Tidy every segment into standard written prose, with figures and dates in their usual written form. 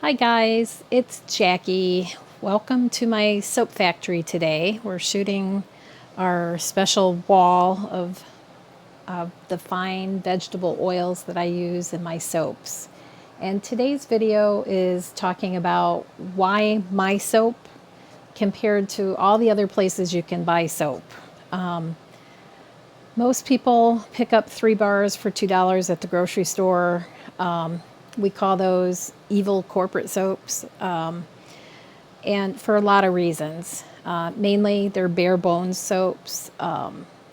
Hi guys, it's Jackie. Welcome to my soap factory today. We're shooting our special wall of the fine vegetable oils that I use in my soaps. And today's video is talking about why my soap compared to all the other places you can buy soap. Most people pick up 3 bars for $2 at the grocery store. We call those evil corporate soaps, and for a lot of reasons. Mainly, they're bare bones soaps.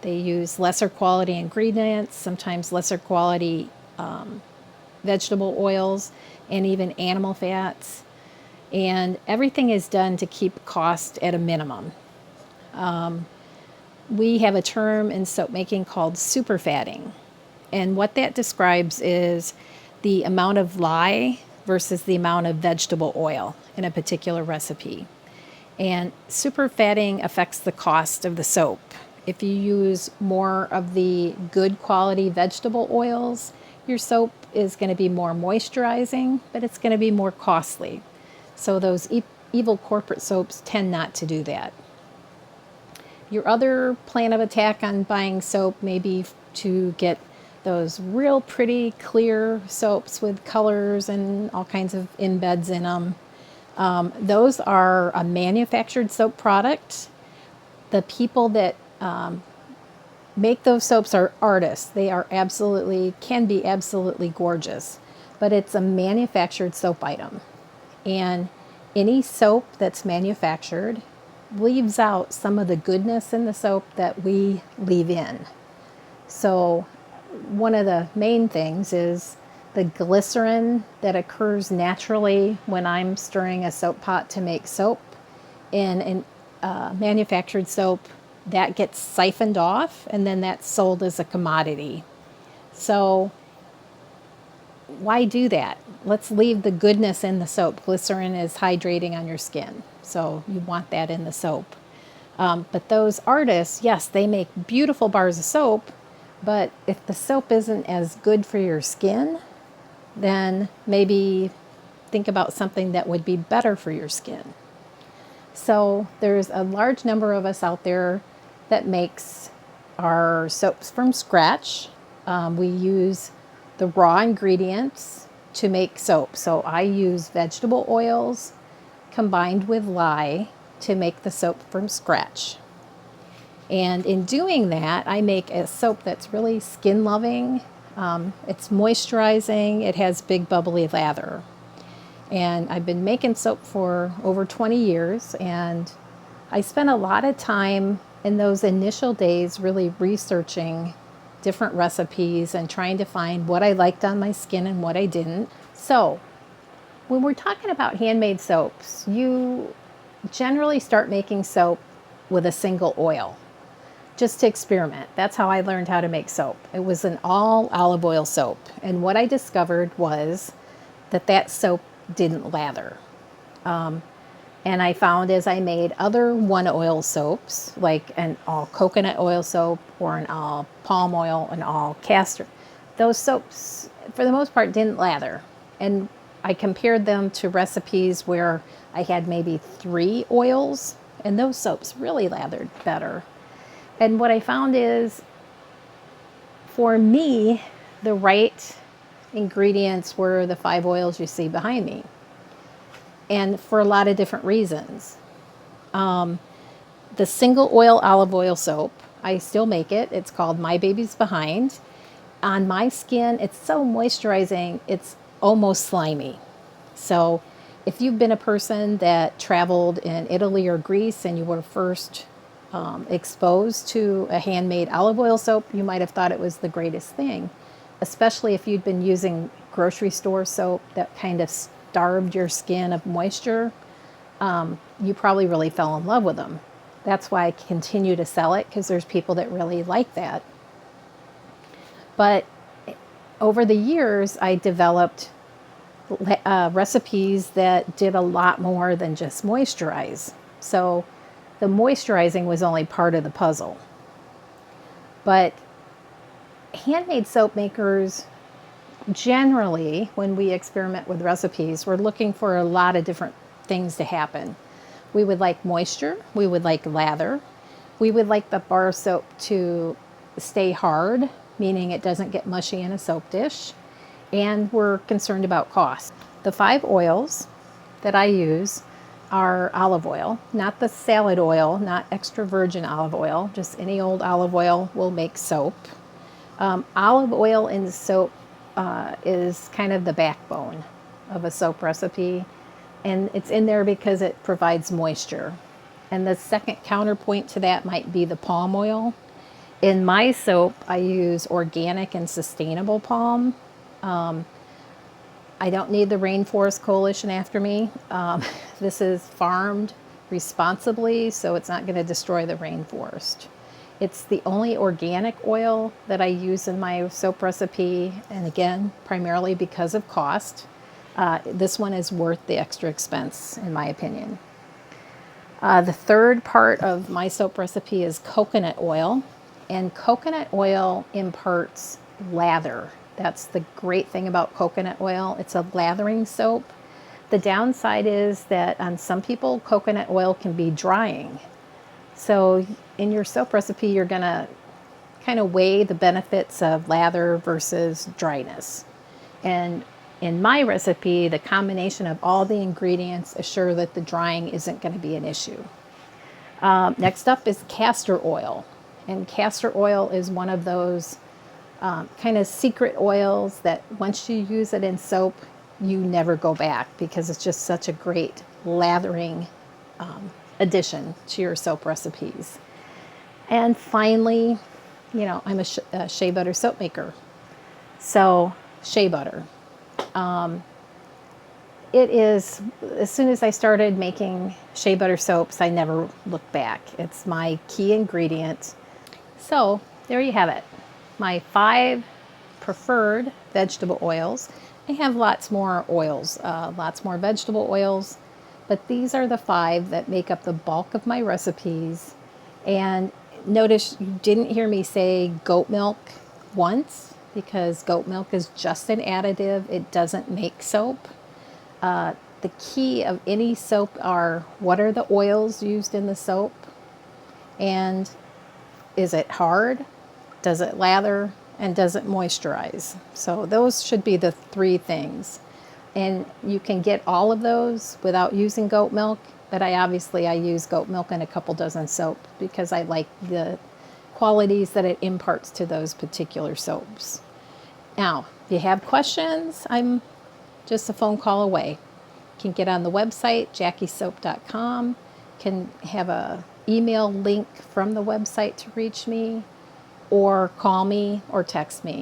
They use lesser quality ingredients, sometimes lesser quality vegetable oils, and even animal fats. And everything is done to keep cost at a minimum. We have a term in soap making called super fatting. And what that describes is the amount of lye versus the amount of vegetable oil in a particular recipe. And super fatting affects the cost of the soap. If you use more of the good quality vegetable oils, your soap is going to be more moisturizing, but it's going to be more costly. So those evil corporate soaps tend not to do that. Your other plan of attack on buying soap may be to get those real pretty clear soaps with colors and all kinds of embeds in them. Those are a manufactured soap product. The people that make those soaps are artists. They are can be absolutely gorgeous, but it's a manufactured soap item. And any soap that's manufactured leaves out some of the goodness in the soap that we leave in. So one of the main things is the glycerin that occurs naturally when I'm stirring a soap pot to make soap. In manufactured soap, that gets siphoned off and then that's sold as a commodity. So why do that? Let's leave the goodness in the soap. Glycerin is hydrating on your skin, so you want that in the soap. But those artists, yes, they make beautiful bars of soap, but if the soap isn't as good for your skin, then maybe think about something that would be better for your skin. So there's a large number of us out there that makes our soaps from scratch. We use the raw ingredients to make soap. So I use vegetable oils combined with lye to make the soap from scratch. And in doing that, I make a soap that's really skin loving. It's moisturizing. It has big bubbly lather. And I've been making soap for over 20 years. And I spent a lot of time in those initial days really researching different recipes and trying to find what I liked on my skin and what I didn't. So when we're talking about handmade soaps, you generally start making soap with a single oil just to experiment. That's how I learned how to make soap. It was an all olive oil soap. And what I discovered was that soap didn't lather. And I found as I made other one oil soaps, like an all coconut oil soap or an all palm oil, an all castor, those soaps, for the most part, didn't lather. And I compared them to recipes where I had maybe 3 oils, and those soaps really lathered better. And what I found is, for me, the right ingredients were the 5 oils you see behind me. And for a lot of different reasons. The single oil olive oil soap, I still make it. It's called My Baby's Behind. On my skin, it's so moisturizing, it's almost slimy. So if you've been a person that traveled in Italy or Greece and you were first exposed to a handmade olive oil soap, you might have thought it was the greatest thing, especially if you'd been using grocery store soap that kind of starved your skin of moisture. You probably really fell in love with them. That's why I continue to sell it, because there's people that really like that. But over the years, I developed recipes that did a lot more than just moisturize. So the moisturizing was only part of the puzzle. But handmade soap makers generally, when we experiment with recipes, we're looking for a lot of different things to happen. We would like moisture, we would like lather, we would like the bar soap to stay hard, meaning it doesn't get mushy in a soap dish, and we're concerned about cost. The 5 oils that I use are olive oil, not the salad oil, not extra virgin olive oil, just any old olive oil will make soap. Olive oil in soap is kind of the backbone of a soap recipe, and it's in there because it provides moisture. And the second counterpoint to that might be the palm oil. In my soap, I use organic and sustainable palm. I don't need the Rainforest Coalition after me. This is farmed responsibly, so it's not going to destroy the rainforest. It's the only organic oil that I use in my soap recipe, and again, primarily because of cost. This one is worth the extra expense, in my opinion. The third part of my soap recipe is coconut oil, and coconut oil imparts lather. That's the great thing about coconut oil. It's a lathering soap. The downside is that on some people, coconut oil can be drying. So in your soap recipe, you're going to kind of weigh the benefits of lather versus dryness. And in my recipe, the combination of all the ingredients assure that the drying isn't going to be an issue. Next up is castor oil. And castor oil is one of those kind of secret oils that once you use it in soap, you never go back because it's just such a great lathering addition to your soap recipes. And finally, I'm a shea butter soap maker. So shea butter. It is, as soon as I started making shea butter soaps, I never looked back. It's my key ingredient. So there you have it. My 5 preferred vegetable oils. I have lots more oils, lots more vegetable oils, but these are the 5 that make up the bulk of my recipes. And notice you didn't hear me say goat milk once, because goat milk is just an additive. It doesn't make soap. The key of any soap are, what are the oils used in the soap? And is it hard? Does it lather? And does it moisturize? So those should be the 3 things. And you can get all of those without using goat milk, but I use goat milk in a couple dozen soaps because I like the qualities that it imparts to those particular soaps. Now, if you have questions, I'm just a phone call away. You can get on the website, jackiesoap.com, can have a email link from the website to reach me, or call me or text me.